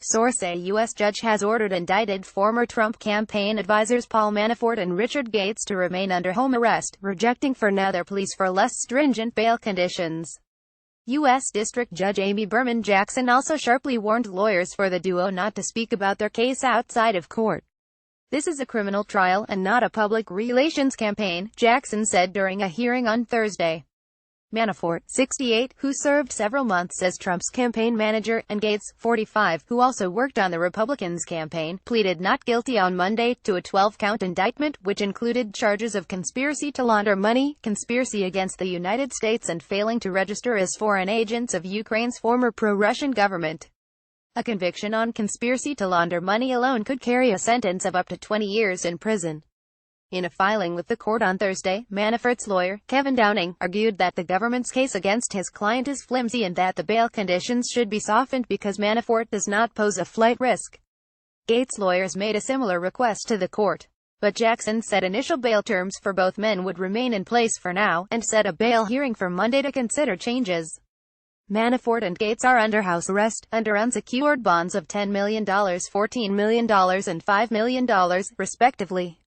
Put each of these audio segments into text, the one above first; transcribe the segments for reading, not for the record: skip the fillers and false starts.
Source: a U.S. judge has ordered indicted former Trump campaign advisors Paul Manafort and Richard Gates to remain under home arrest, rejecting for now their pleas for less stringent bail conditions. U.S. District Judge Amy Berman Jackson also sharply warned lawyers for the duo not to speak about their case outside of court. "This is a criminal trial and not a public relations campaign," Jackson said during a hearing on Thursday. Manafort, 68, who served several months as Trump's campaign manager, and Gates, 45, who also worked on the Republicans' campaign, pleaded not guilty on Monday to a 12-count indictment, which included charges of conspiracy to launder money, conspiracy against the United States, and failing to register as foreign agents of Ukraine's former pro-Russian government. A conviction on conspiracy to launder money alone could carry a sentence of up to 20 years in prison. In a filing with the court on Thursday, Manafort's lawyer, Kevin Downing, argued that the government's case against his client is flimsy and that the bail conditions should be softened because Manafort does not pose a flight risk. Gates' lawyers made a similar request to the court. But Jackson said initial bail terms for both men would remain in place for now, and set a bail hearing for Monday to consider changes. Manafort and Gates are under house arrest, under unsecured bonds of $10 million, $14 million, and $5 million, respectively.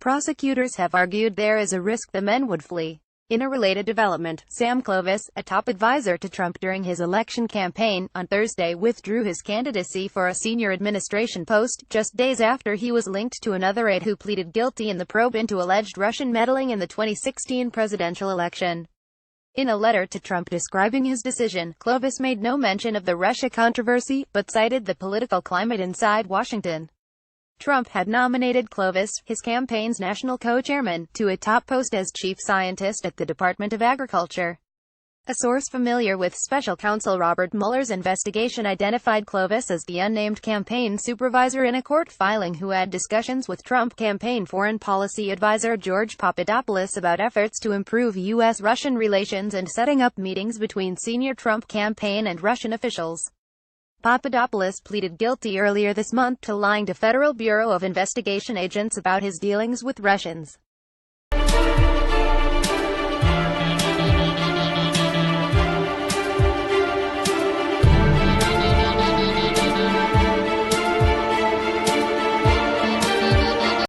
Prosecutors have argued there is a risk the men would flee. In a related development, Sam Clovis, a top advisor to Trump during his election campaign, on Thursday withdrew his candidacy for a senior administration post, just days after he was linked to another aide who pleaded guilty in the probe into alleged Russian meddling in the 2016 presidential election. In a letter to Trump describing his decision, Clovis made no mention of the Russia controversy, but cited the political climate inside Washington. Trump had nominated Clovis, his campaign's national co-chairman, to a top post as chief scientist at the Department of Agriculture. A source familiar with special counsel Robert Mueller's investigation identified Clovis as the unnamed campaign supervisor in a court filing who had discussions with Trump campaign foreign policy advisor George Papadopoulos about efforts to improve U.S.-Russian relations and setting up meetings between senior Trump campaign and Russian officials. Papadopoulos pleaded guilty earlier this month to lying to Federal Bureau of Investigation agents about his dealings with Russians.